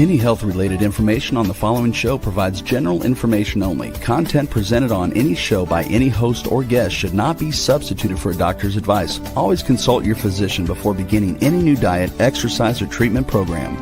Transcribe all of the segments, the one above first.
Any health-related information on the following show provides general information only. Content presented on any show by any host or guest should not be substituted for a doctor's advice. Always consult your physician before beginning any new diet, exercise, or treatment program.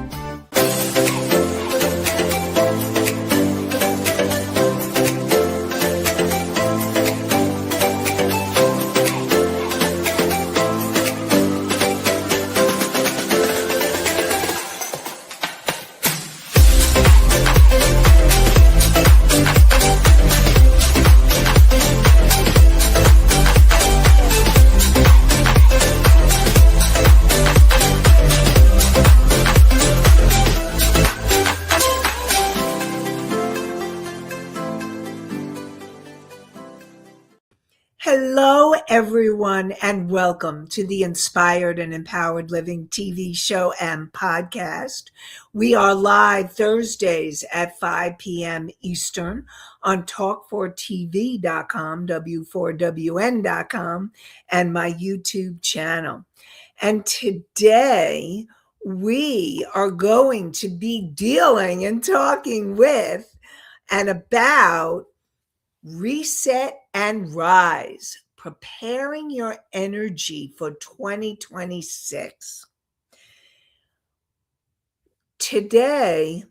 Hello, everyone, and welcome to the Inspired and Empowered Living TV show and podcast. We are live Thursdays at 5 p.m. Eastern on talk4tv.com, w4wn.com, and my YouTube channel. And today we are going to be dealing and talking with and about Reset and Rise, preparing your energy for 2026. Today,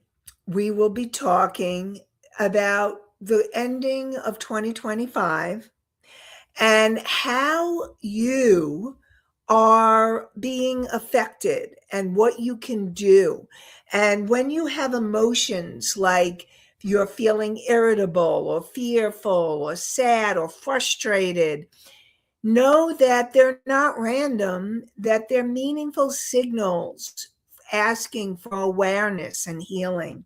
we will be talking about the ending of 2025 and how you are being affected and what you can do. And when you have emotions like you're feeling irritable or fearful or sad or frustrated, know that they're not random, that they're meaningful signals asking for awareness and healing.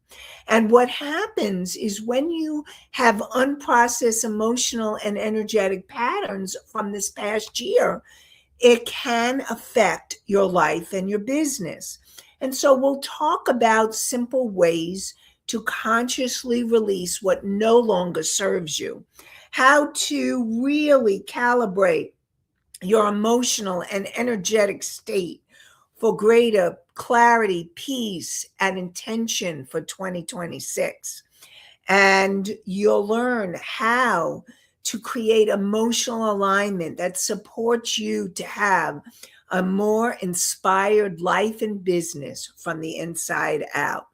And what happens is when you have unprocessed emotional and energetic patterns from this past year, it can affect your life and your business. And so we'll talk about simple ways to consciously release what no longer serves you, how to really calibrate your emotional and energetic state for greater clarity, peace, and intention for 2026. And you'll learn how to create emotional alignment that supports you to have a more inspired life and business from the inside out.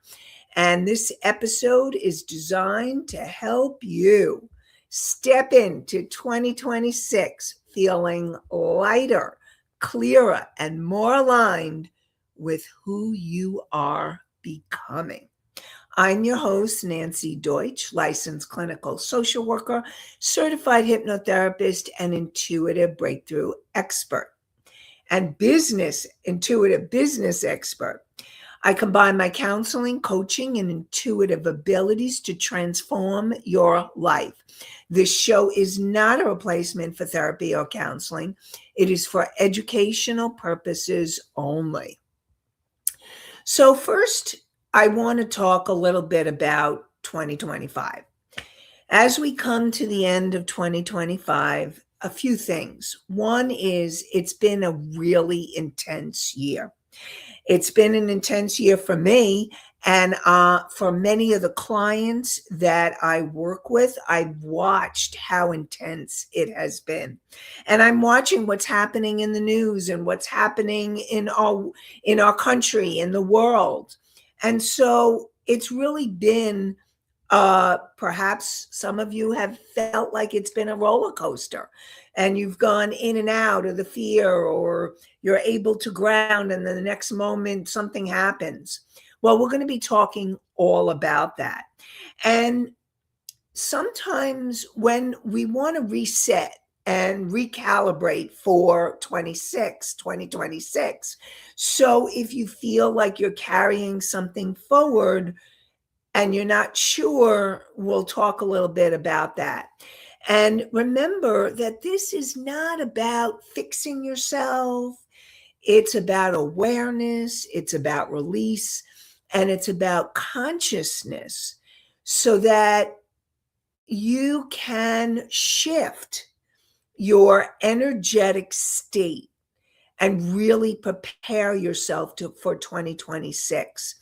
And this episode is designed to help you step into 2026 feeling lighter, clearer, and more aligned with who you are becoming. I'm your host, Nancy Deutsch, licensed clinical social worker, certified hypnotherapist, and intuitive breakthrough expert, and intuitive business expert. I combine my counseling, coaching, and intuitive abilities to transform your life. This show is not a replacement for therapy or counseling. It is for educational purposes only. So first, I want to talk a little bit about 2025. As we come to the end of 2025, a few things. One is it's been a really intense year. It's been an intense year for me, and for many of the clients that I work with, I've watched how intense it has been. And I'm watching what's happening in the news and what's happening in our country, in the world. And so it's really been, perhaps some of you have felt like it's been a roller coaster and you've gone in and out of the fear, or you're able to ground and then the next moment something happens. Well, we're going to be talking all about that. And sometimes when we want to reset and recalibrate for 2026, so if you feel like you're carrying something forward and you're not sure, we'll talk a little bit about that. And remember that this is not about fixing yourself. It's about awareness. It's about release. And it's about consciousness so that you can shift your energetic state and really prepare yourself for 2026.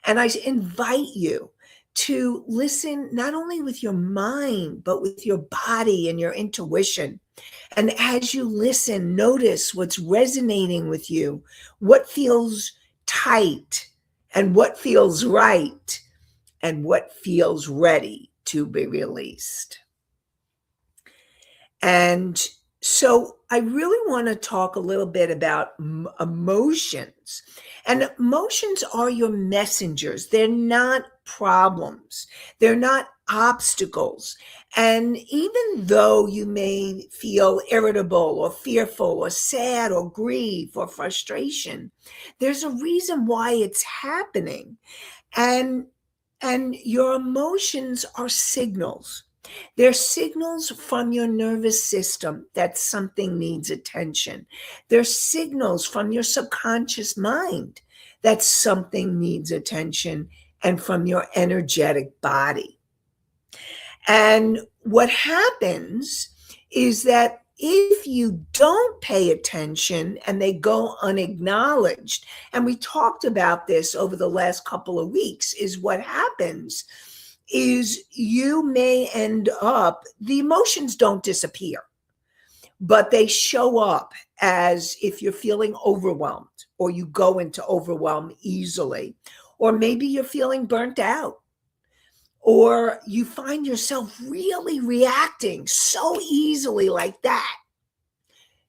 And I invite you to listen not only with your mind, but with your body and your intuition. And as you listen, notice what's resonating with you, what feels tight, and what feels right, and what feels ready to be released. And so I really want to talk a little bit about emotions. And emotions are your messengers. They're not problems. They're not obstacles. And even though you may feel irritable or fearful or sad or grief or frustration, there's a reason why it's happening. And your emotions are signals. They're signals from your nervous system that something needs attention. They're signals from your subconscious mind that something needs attention, and from your energetic body. And what happens is that if you don't pay attention and they go unacknowledged, and we talked about this over the last couple of weeks, is what happens is you may end up, the emotions don't disappear, but they show up as if you're feeling overwhelmed, or you go into overwhelm easily, or maybe you're feeling burnt out, or you find yourself really reacting so easily like that.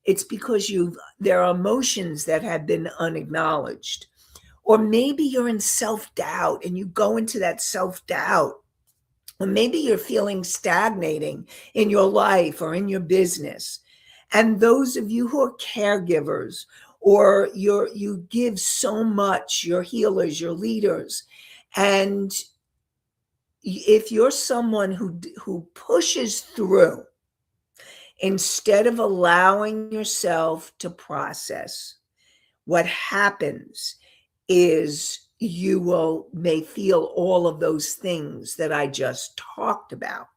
It's because there are emotions that have been unacknowledged. Or maybe you're in self-doubt and you go into that self-doubt. Or maybe you're feeling stagnating in your life or in your business. And those of you who are caregivers, or you give so much, you're healers, you're leaders, and if you're someone who pushes through instead of allowing yourself to process, what happens is you may feel all of those things that I just talked about.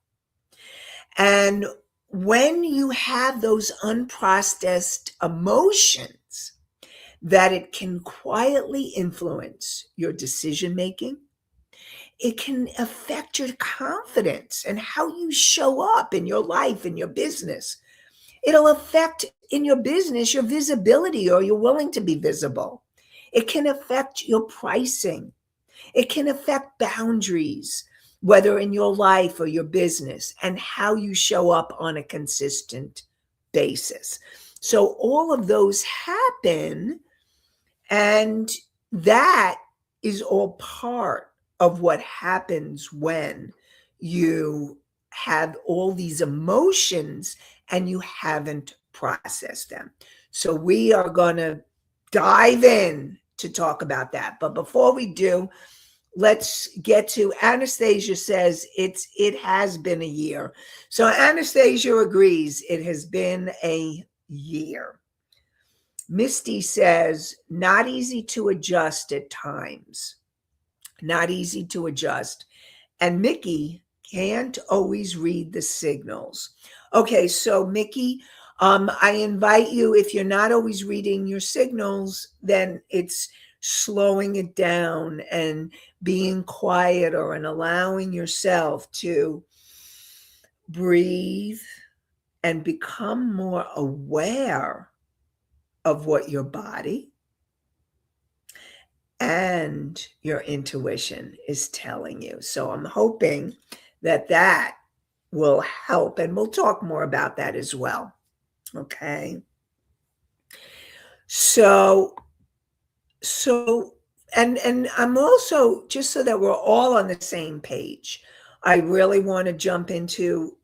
And when you have those unprocessed emotions, that it can quietly influence your decision making. It can affect your confidence and how you show up in your life, in your business. It'll affect in your business your visibility, or you're willing to be visible. It can affect your pricing. It can affect boundaries, whether in your life or your business, and how you show up on a consistent basis. So all of those happen, and that is all part of what happens when you have all these emotions and you haven't processed them. So we are going to dive in to talk about that. But before we do, let's get to Anastasia says it has been a year. So Anastasia agrees it has been a year. Misty says, not easy to adjust at times. Not easy to adjust. And Mickey can't always read the signals. Okay, so Mickey, I invite you, if you're not always reading your signals, then it's slowing it down and being quieter and allowing yourself to breathe and become more aware of what your body and your intuition is telling you. So I'm hoping that will help, and we'll talk more about that as well. Okay. So and I'm also, just so that we're all on the same page, I really want to jump into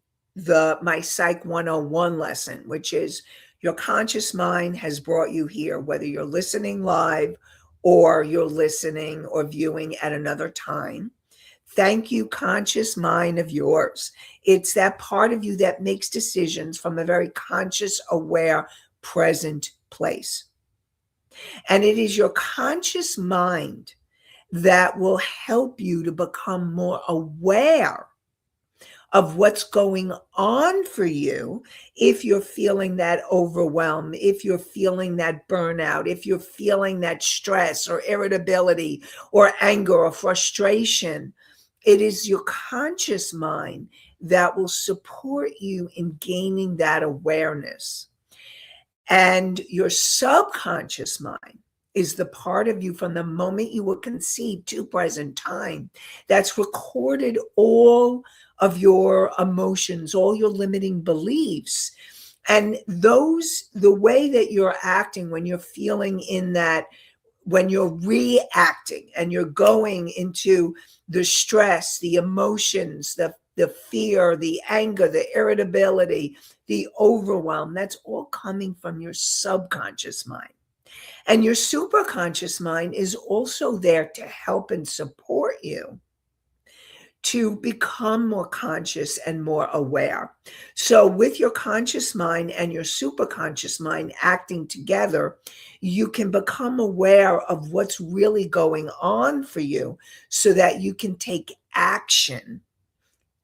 my Psych 101 lesson, which is your conscious mind has brought you here, whether you're listening live or you're listening or viewing at another time. Thank you, conscious mind of yours. It's that part of you that makes decisions from a very conscious, aware, present place. And it is your conscious mind that will help you to become more aware of what's going on for you if you're feeling that overwhelm, if you're feeling that burnout, if you're feeling that stress or irritability or anger or frustration. It is your conscious mind that will support you in gaining that awareness. And your subconscious mind is the part of you from the moment you were conceived to present time that's recorded all of your emotions, all your limiting beliefs. And the way that you're acting when you're feeling in that, when you're reacting and you're going into the stress, the emotions, the fear, the anger, the irritability, the overwhelm, that's all coming from your subconscious mind. And your superconscious mind is also there to help and support you to become more conscious and more aware. So, with your conscious mind and your superconscious mind acting together, you can become aware of what's really going on for you so that you can take action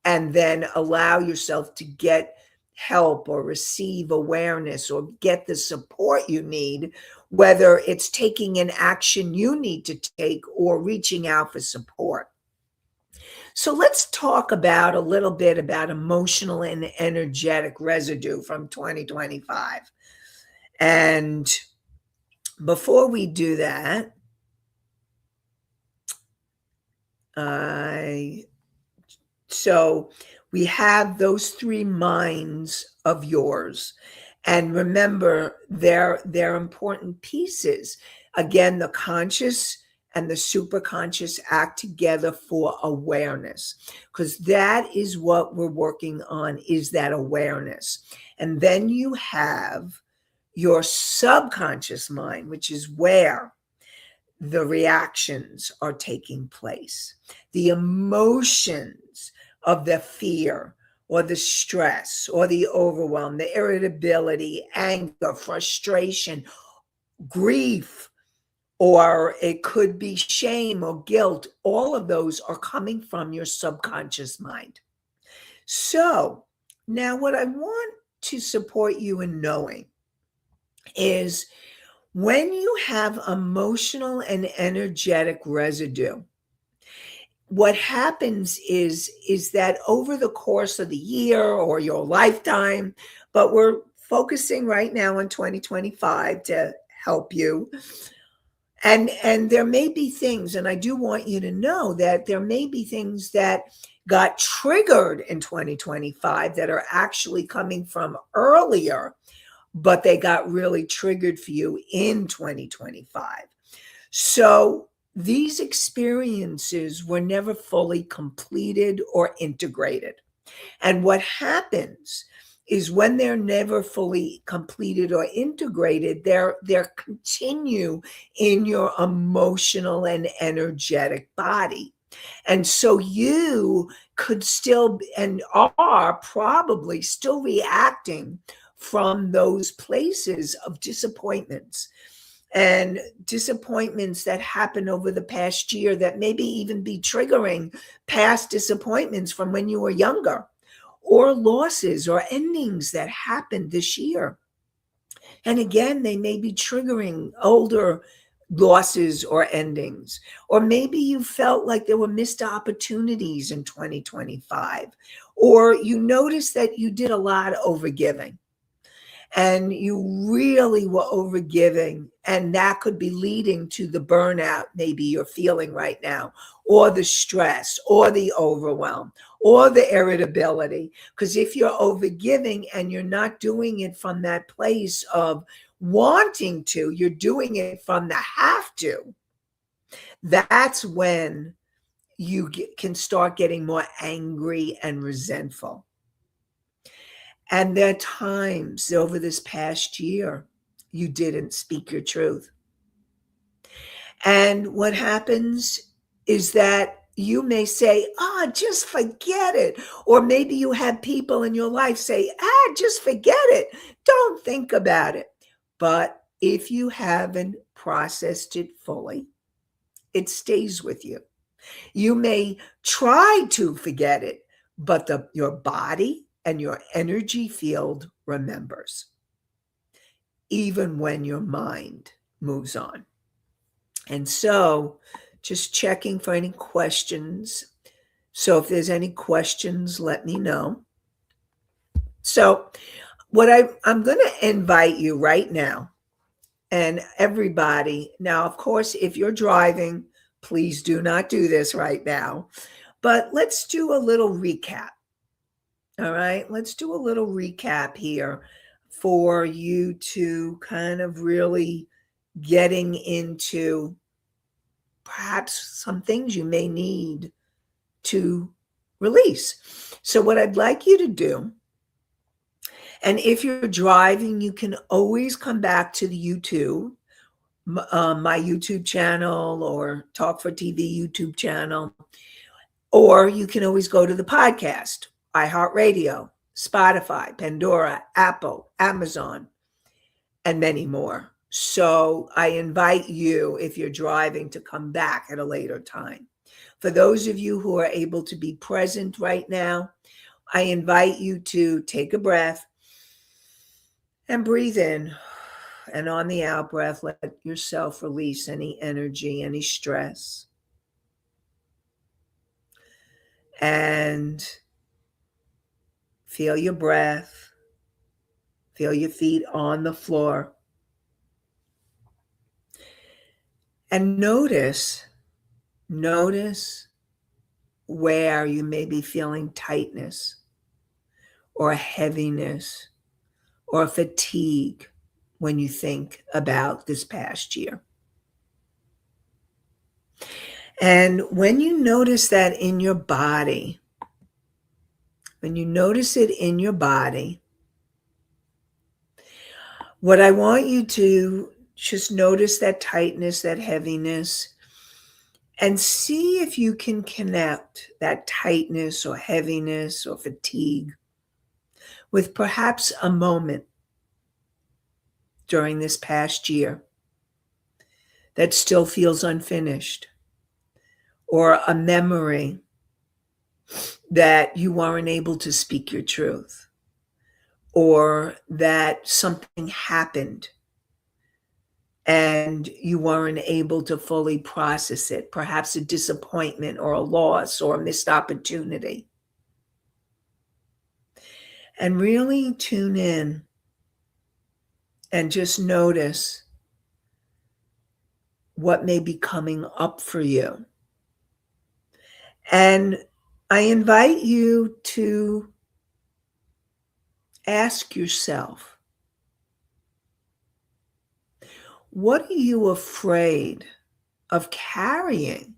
and then allow yourself to get help or receive awareness or get the support you need, whether it's taking an action you need to take or reaching out for support. So let's talk about a little bit about emotional and energetic residue from 2025. And before we do that, so we have those three minds of yours. And remember, they're important pieces. Again, the conscious and the superconscious act together for awareness, because that is what we're working on, is that awareness. And then you have your subconscious mind, which is where the reactions are taking place, the emotions of the fear or the stress or the overwhelm, the irritability, anger, frustration, grief, or it could be shame or guilt. All of those are coming from your subconscious mind. So now what I want to support you in knowing is when you have emotional and energetic residue, what happens is that over the course of the year or your lifetime, but we're focusing right now on 2025 to help you. And there may be things, and I do want you to know that there may be things that got triggered in 2025 that are actually coming from earlier, but they got really triggered for you in 2025. So these experiences were never fully completed or integrated. And what happens is when they're never fully completed or integrated, they're continue in your emotional and energetic body. And so you could still and are probably still reacting from those places of disappointments and disappointments that happen over the past year that maybe even be triggering past disappointments from when you were younger, or losses or endings that happened this year. And again, they may be triggering older losses or endings. Or maybe you felt like there were missed opportunities in 2025, or you noticed that you did a lot of overgiving and you really were overgiving, and that could be leading to the burnout maybe you're feeling right now, or the stress or the overwhelm or the irritability. Because if you're overgiving and you're not doing it from that place of wanting to, you're doing it from the have to, that's when you can start getting more angry and resentful. And there are times over this past year you didn't speak your truth. And what happens is that you may say, just forget it. Or maybe you have people in your life say, just forget it. Don't think about it. But if you haven't processed it fully, it stays with you. You may try to forget it, but your body and your energy field remembers, even when your mind moves on. And so, just checking for any questions. So if there's any questions, let me know. So what I'm going to invite you right now, and everybody, now, of course, if you're driving, please do not do this right now, but let's do a little recap. All right, let's do a little recap here for you to kind of really getting into perhaps some things you may need to release. So what I'd like you to do, and if you're driving, you can always come back to the YouTube, my YouTube channel, or Talk for TV YouTube channel, or you can always go to the podcast, iHeartRadio, Spotify, Pandora, Apple, Amazon, and many more. So I invite you, if you're driving, to come back at a later time. For those of you who are able to be present right now, I invite you to take a breath and breathe in. And on the out breath, let yourself release any energy, any stress. And feel your breath. Feel your feet on the floor. And notice where you may be feeling tightness or heaviness or fatigue when you think about this past year. And when you notice that in your body, when you notice it in your body, what I want you to just notice that tightness, that heaviness, and see if you can connect that tightness or heaviness or fatigue with perhaps a moment during this past year that still feels unfinished, or a memory that you weren't able to speak your truth, or that something happened and you weren't able to fully process it, perhaps a disappointment or a loss or a missed opportunity. And really tune in and just notice what may be coming up for you. And I invite you to ask yourself, what are you afraid of carrying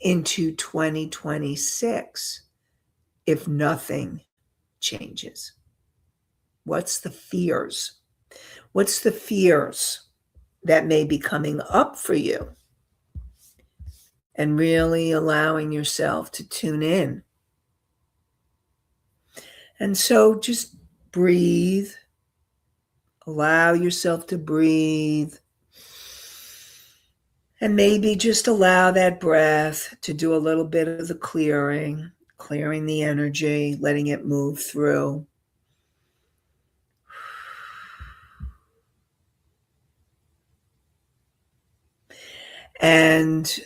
into 2026 if nothing changes? What's the fears? What's the fears that may be coming up for you? And really allowing yourself to tune in. And so just breathe. Allow yourself to breathe. And maybe just allow that breath to do a little bit of the clearing the energy, letting it move through. And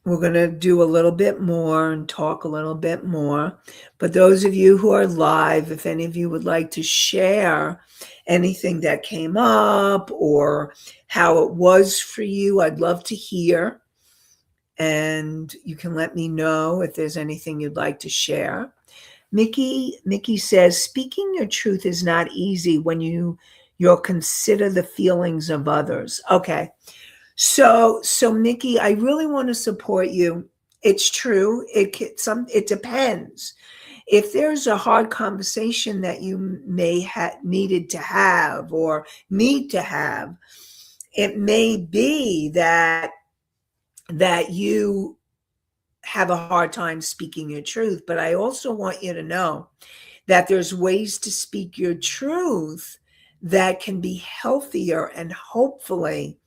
we're going to do a little bit more and talk a little bit more. But those of you who are live, if any of you would like to share anything that came up or how it was for you, I'd love to hear. And you can let me know if there's anything you'd like to share. Mickey says, speaking your truth is not easy when you'll consider the feelings of others. Okay. So Mickey, I really want to support you. It's true. It depends. If there's a hard conversation that you may have needed to have or need to have, it may be that you have a hard time speaking your truth. But I also want you to know that there's ways to speak your truth that can be healthier, and hopefully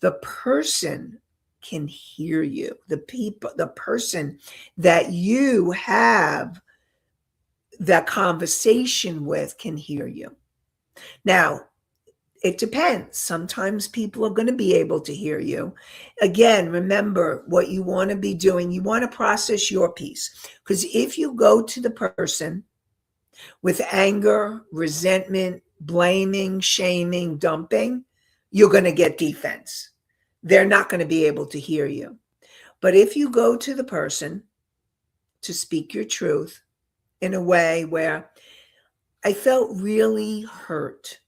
the person can hear you. The person that you have the conversation with can hear you. Now, it depends. Sometimes people are going to be able to hear you. Again, remember what you want to be doing. You want to process your piece. Because if you go to the person with anger, resentment, blaming, shaming, dumping, you're going to get defense. They're not going to be able to hear you. But if you go to the person to speak your truth in a way where I felt really hurt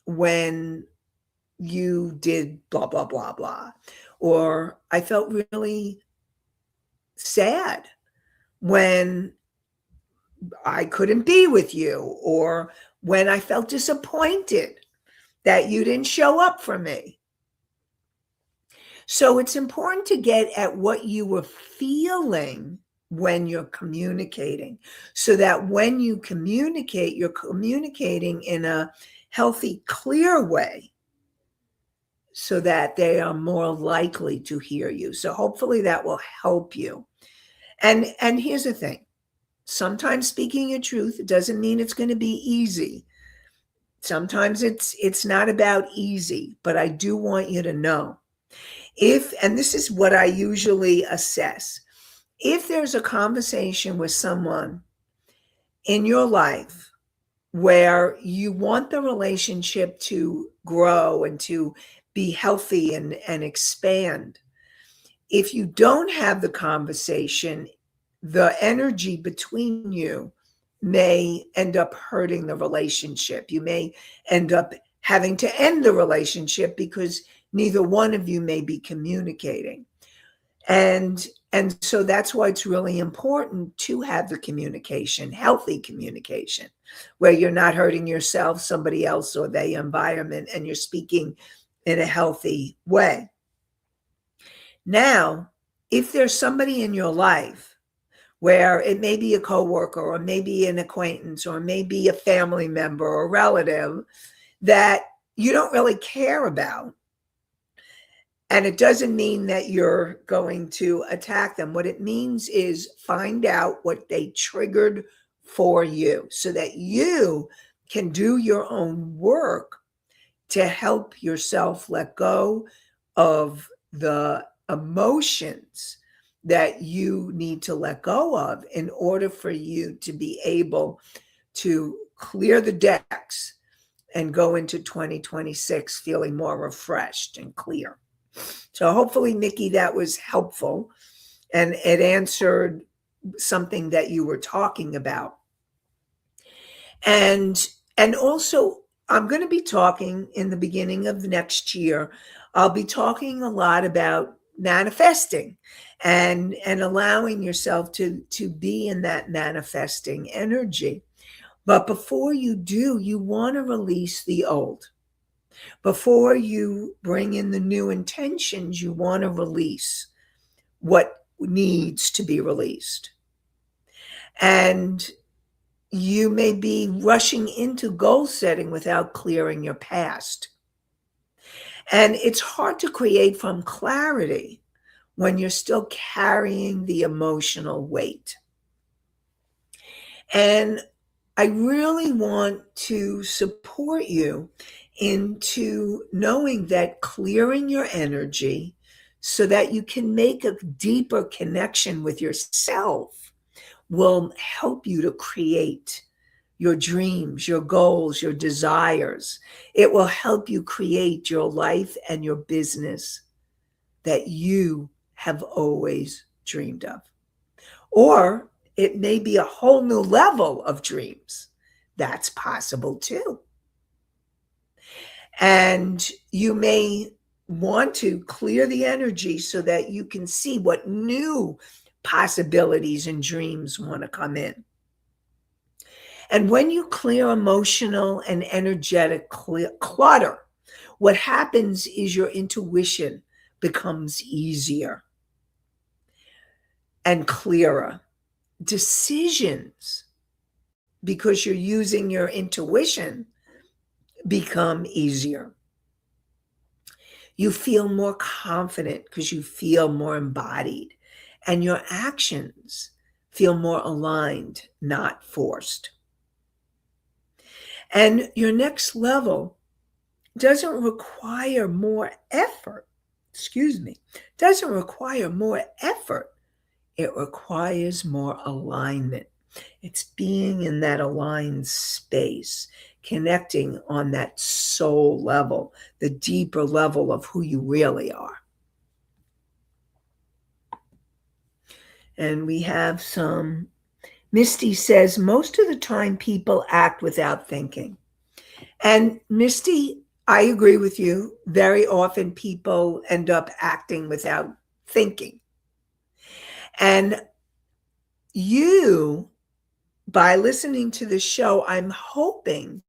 when you did blah, blah, blah, blah. Or I felt really sad when I couldn't be with you, or when I felt disappointed that you didn't show up for me. So it's important to get at what you were feeling when you're communicating, so that when you communicate, you're communicating in a healthy, clear way, so that they are more likely to hear you. So hopefully that will help you. And here's the thing. Sometimes speaking your truth doesn't mean it's going to be easy. Sometimes it's not about easy, but I do want you to know, and this is what I usually assess, if there's a conversation with someone in your life where you want the relationship to grow and to be healthy and expand, if you don't have the conversation, the energy between you may end up hurting the relationship. You may end up having to end the relationship because neither one of you may be communicating. And so that's why it's really important to have the communication, healthy communication, where you're not hurting yourself, somebody else, or the environment, and you're speaking in a healthy way. Now, if there's somebody in your life where it may be a coworker, or maybe an acquaintance, or maybe a family member or relative that you don't really care about, and it doesn't mean that you're going to attack them. What it means is find out what they triggered for you, so that you can do your own work to help yourself let go of the emotions that you need to let go of in order for you to be able to clear the decks and go into 2026 feeling more refreshed and clear. So hopefully, Nikki, that was helpful, and it answered something that you were talking about. And also, I'm going to be talking in the beginning of the next year. I'll be talking a lot about manifesting and allowing yourself to be in that manifesting energy. But before you do, you want to release the old. Before you bring in the new intentions, you want to release what needs to be released. And you may be rushing into goal setting without clearing your past. And it's hard to create from clarity when you're still carrying the emotional weight. And I really want to support you into knowing that clearing your energy so that you can make a deeper connection with yourself will help you to create your dreams, your goals, your desires. It will help you create your life and your business that you have always dreamed of. Or it may be a whole new level of dreams. That's possible too. And you may want to clear the energy so that you can see what new possibilities and dreams want to come in. And when you clear emotional and energetic clutter, what happens is your intuition becomes easier and clearer. Decisions, because you're using your intuition, become easier. You feel more confident because you feel more embodied, and your actions feel more aligned, not forced. And your next level doesn't require more effort. Doesn't require more effort. It requires more alignment. It's being in that aligned space, connecting on that soul level, the deeper level of who you really are. And we have some, Misty says, most of the time people act without thinking. And Misty, I agree with you. Very often people end up acting without thinking. And you, by listening to the show, I'm hoping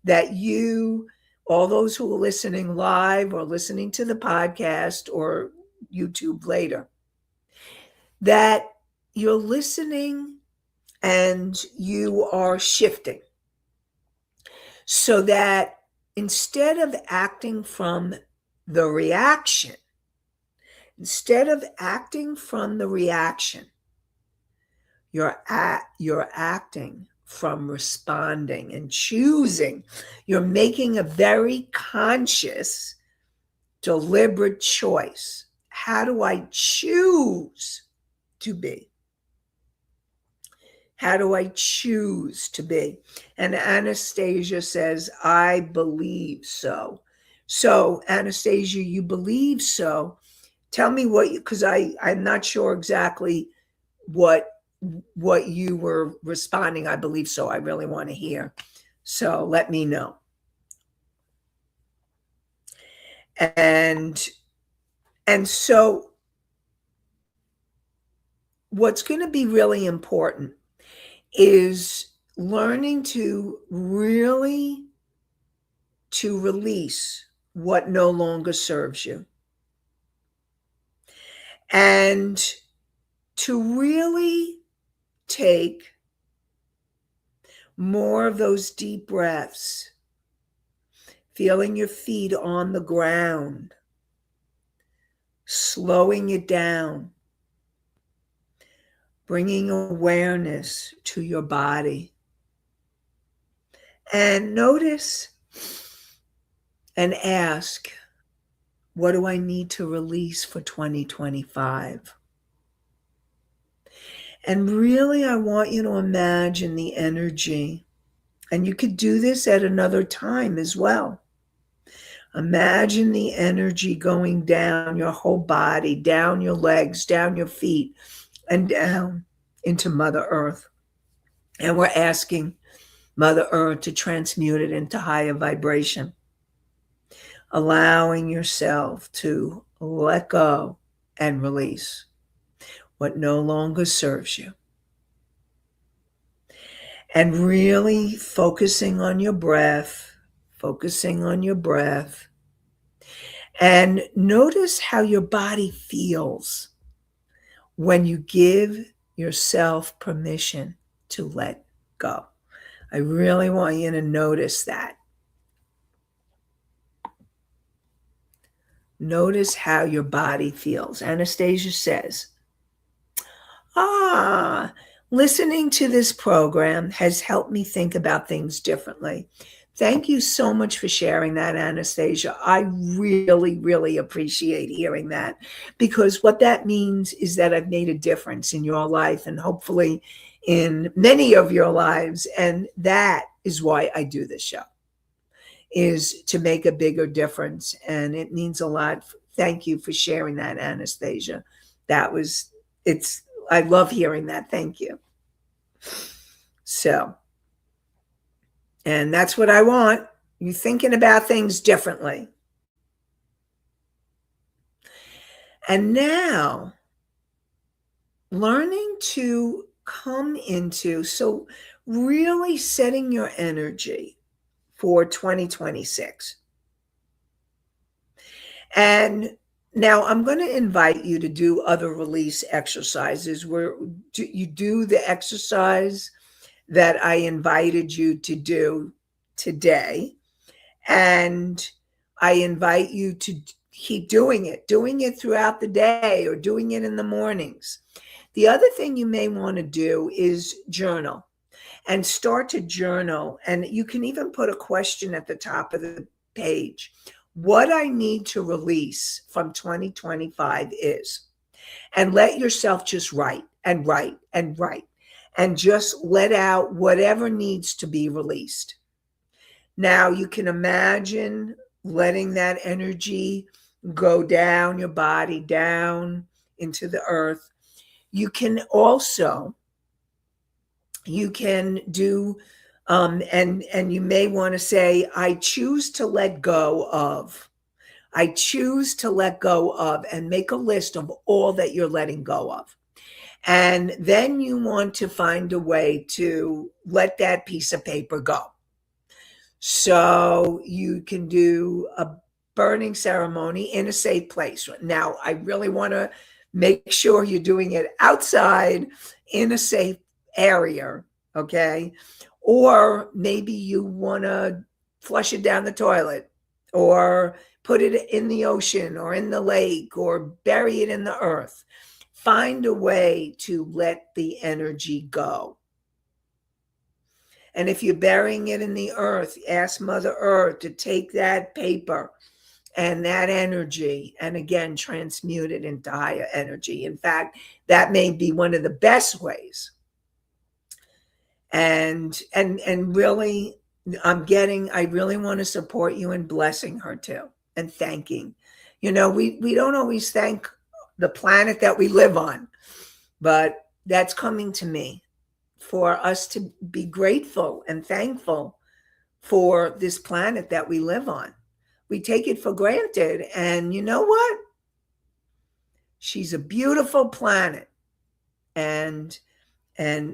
that you, all those who are listening live or listening to the podcast or YouTube later, that you're listening and you are shifting so that instead of acting from the reaction, you're acting from responding and choosing. You're making a very conscious, deliberate choice. How do I choose to be? How do I choose to be? And Anastasia says, I believe so. So, Anastasia, you believe so. Tell me what you, because I'm not sure exactly what you were responding. I believe so. I really want to hear. So let me know. And so what's going to be really important is learning to really to release what no longer serves you. And to really take more of those deep breaths, feeling your feet on the ground, slowing it down, bringing awareness to your body. And notice and ask, what do I need to release for 2025? And really, I want you to imagine the energy. And you could do this at another time as well. Imagine the energy going down your whole body, down your legs, down your feet, and down into Mother Earth. And we're asking Mother Earth to transmute it into higher vibration, allowing yourself to let go and release what no longer serves you. And really focusing on your breath, And notice how your body feels when you give yourself permission to let go. I really want you to notice that. Notice how your body feels. Anastasia says, listening to this program has helped me think about things differently. Thank you so much for sharing that, Anastasia. I really, really appreciate hearing that, because what that means is that I've made a difference in your life and hopefully in many of your lives. And that is why I do this show, is to make a bigger difference. And it means a lot. Thank you for sharing that, Anastasia. I love hearing that. Thank you. So, and that's what I want. You thinking about things differently. And now, learning to come into, so really setting your energy for 2026. And now I'm going to invite you to do other release exercises where you do the exercise that I invited you to do today. And I invite you to keep doing it throughout the day or doing it in the mornings. The other thing you may want to do is journal, and start to journal. And you can even put a question at the top of the page. What I need to release from 2025 is, and let yourself just write and write and write, and just let out whatever needs to be released. Now you can imagine letting that energy go down your body, down into the earth. You can also, you can do, and you may want to say, I choose to let go of. I choose to let go of, and make a list of all that you're letting go of. And then you want to find a way to let that piece of paper go. So you can do a burning ceremony in a safe place. Now, I really want to make sure you're doing it outside in a safe area, okay? Or maybe you want to flush it down the toilet, or put it in the ocean or in the lake, or bury it in the earth. Find a way to let the energy go. And if you're burying it in the earth, ask Mother Earth to take that paper and that energy, and again, transmute it into higher energy. In fact, that may be one of the best ways. And really, I really want to support you in blessing her too, and thanking. We don't always thank the planet that we live on, but that's coming to me, for us to be grateful and thankful for this planet that we live on. We take it for granted. And you know what? She's a beautiful planet, and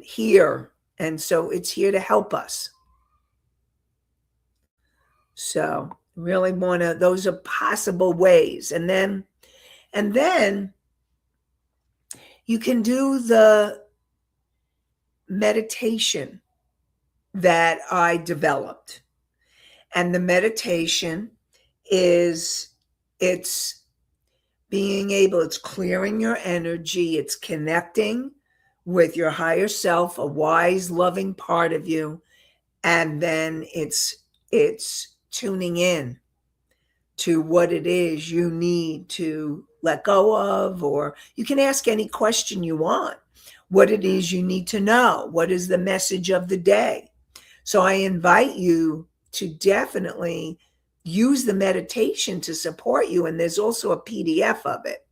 here. And so it's here to help us. So really those are possible ways. And then you can do the meditation that I developed. And the meditation is, it's clearing your energy, it's connecting with your higher self, a wise, loving part of you. And then it's tuning in to what it is you need to let go of, or you can ask any question you want, what it is you need to know, what is the message of the day. So I invite you to definitely use the meditation to support you. And there's also a PDF of it.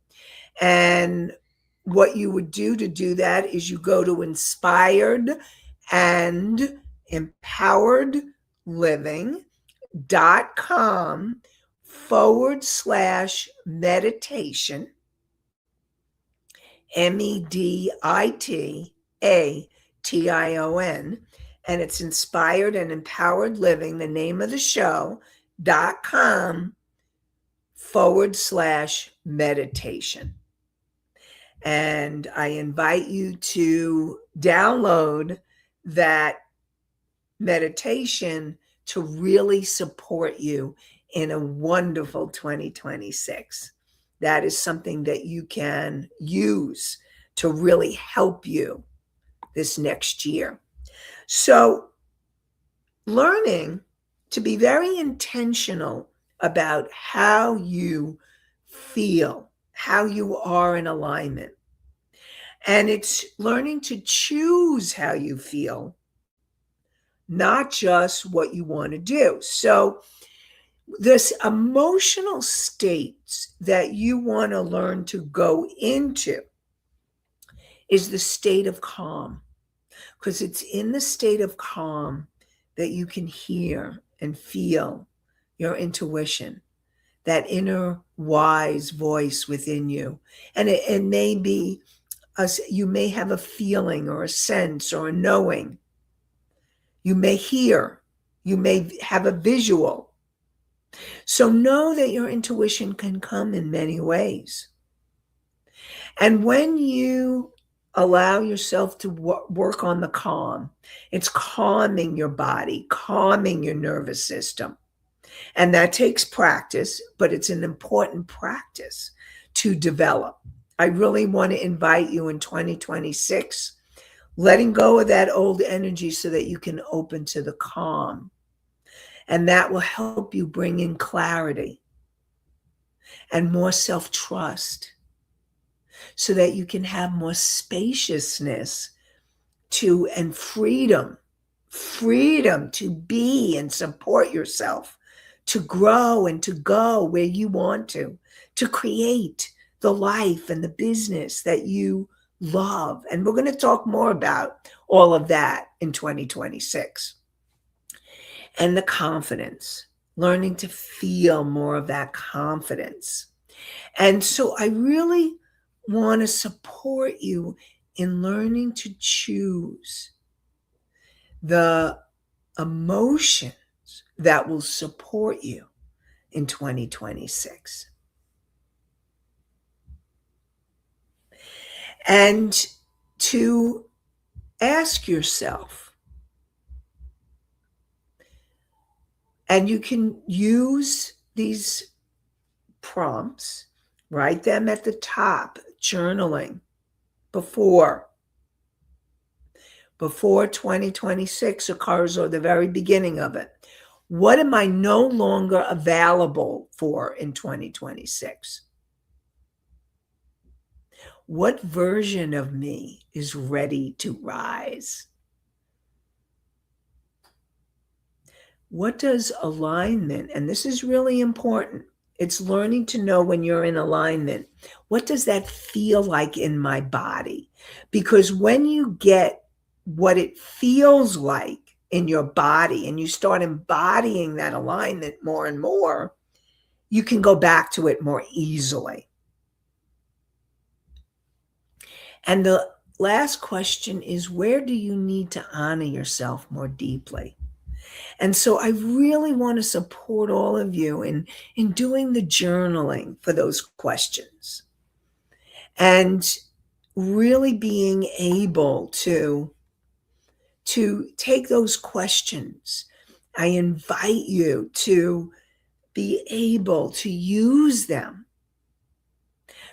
And what you would do to do that is you go to inspiredandempoweredliving.com/meditation, meditation, and it's Inspired and Empowered Living, the name of the show, .com/meditation. And I invite you to download that meditation to really support you in a wonderful 2026. That is something that you can use to really help you this next year. So learning to be very intentional about how you feel, how you are in alignment. And it's learning to choose how you feel, not just what you want to do. So this emotional states that you want to learn to go into is the state of calm, because it's in the state of calm that you can hear and feel your intuition, that inner wise voice within you. And it may be, you may have a feeling or a sense or a knowing. You may hear, you may have a visual. So know that your intuition can come in many ways. And when you allow yourself to work on the calm, it's calming your body, calming your nervous system. And that takes practice, but it's an important practice to develop. I really want to invite you in 2026, letting go of that old energy so that you can open to the calm. And that will help you bring in clarity and more self-trust so that you can have more spaciousness and freedom to be and support yourself, to grow and to go where you want to create the life and the business that you love. And we're going to talk more about all of that in 2026. And the confidence, learning to feel more of that confidence. And so I really want to support you in learning to choose the emotions that will support you in 2026. And to ask yourself, and you can use these prompts, write them at the top, journaling before 2026 occurs or the very beginning of it. What am I no longer available for in 2026? What version of me is ready to rise? What does alignment, and this is really important, it's learning to know when you're in alignment. What does that feel like in my body? Because when you get what it feels like in your body and you start embodying that alignment more and more, you can go back to it more easily. And the last question is, where do you need to honor yourself more deeply? And so I really want to support all of you in doing the journaling for those questions and really being able to take those questions. I invite you to be able to use them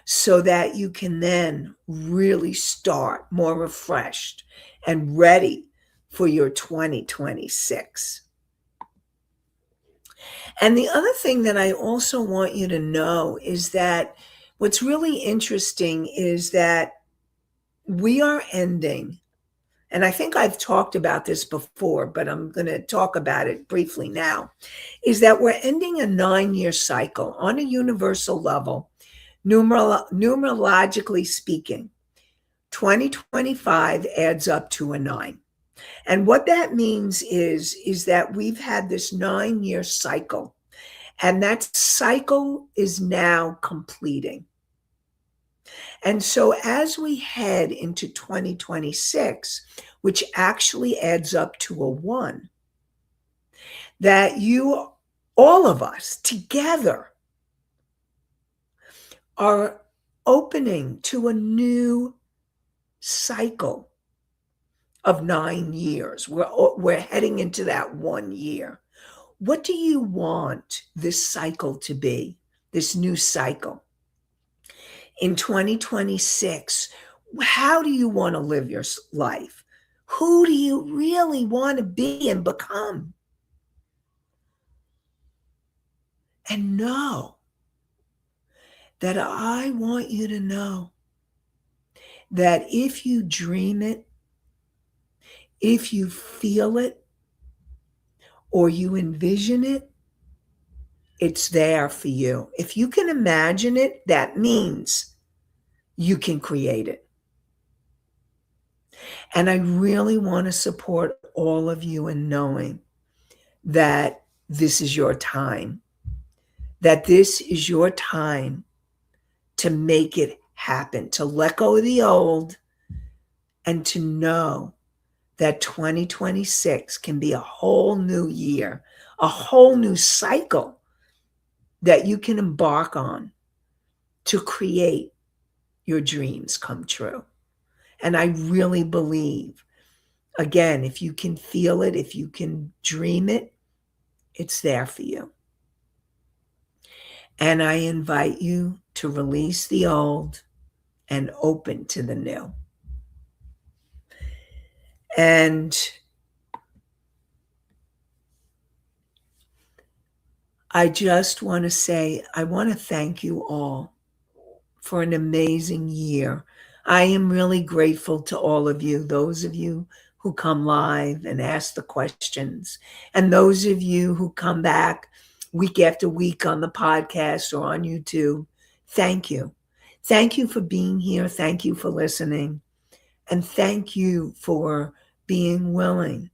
so that you can then really start more refreshed and ready for your 2026. And the other thing that I also want you to know is that what's really interesting is that we are ending, and I think I've talked about this before, but I'm going to talk about it briefly now, is that we're ending a 9-year cycle on a universal level, numerologically speaking. 2025 adds up to a 9. And what that means is that we've had this 9-year cycle, and that cycle is now completing. And so as we head into 2026, which actually adds up to a 1, that all of us together are opening to a new cycle of 9 years. We're heading into that 1 year. What do you want this cycle to be, this new cycle? In 2026, how do you want to live your life? Who do you really want to be and become? And know that I want you to know that if you dream it, if you feel it, or you envision it, it's there for you. If you can imagine it, that means you can create it. And I really want to support all of you in knowing that this is your time, that this is your time to make it happen, to let go of the old and to know that 2026 can be a whole new year, a whole new cycle that you can embark on to create your dreams come true. And I really believe, again, if you can feel it, if you can dream it, it's there for you. And I invite you to release the old and open to the new. And I just want to say, I want to thank you all for an amazing year. I am really grateful to all of you, those of you who come live and ask the questions, and those of you who come back week after week on the podcast or on YouTube. Thank you. Thank you for being here. Thank you for listening. And thank you for being willing,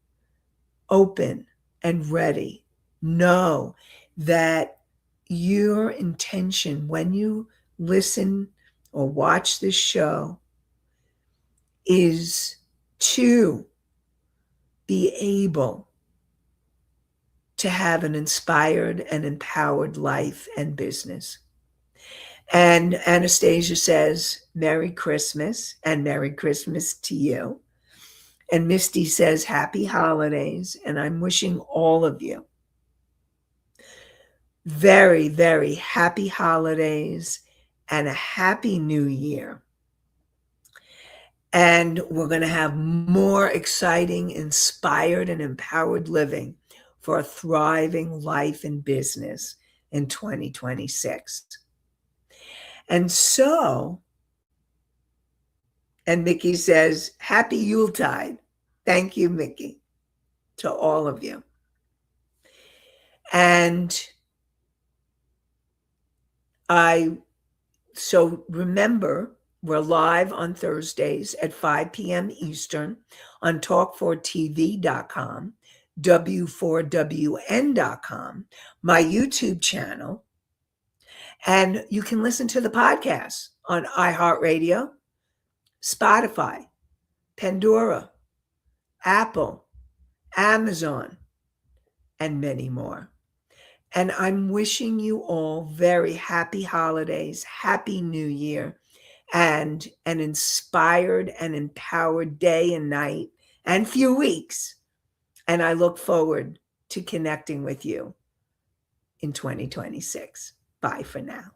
open, and ready. Know that your intention when you listen or watch this show is to be able to have an inspired and empowered life and business. And Anastasia says, Merry Christmas, and Merry Christmas to you. And Misty says, Happy Holidays. And I'm wishing all of you very, very happy holidays and a happy new year. And we're going to have more exciting, inspired, and empowered living for a thriving life and business in 2026. And so, and Mickey says, Happy Yuletide. Thank you, Mickey, to all of you. And so remember, we're live on Thursdays at 5 p.m. Eastern on talk4tv.com, w4wn.com, my YouTube channel, and you can listen to the podcast on iHeartRadio, Spotify, Pandora, Apple, Amazon, and many more. And I'm wishing you all very happy holidays, happy new year, and an inspired and empowered day and night and few weeks. And I look forward to connecting with you in 2026. Bye for now.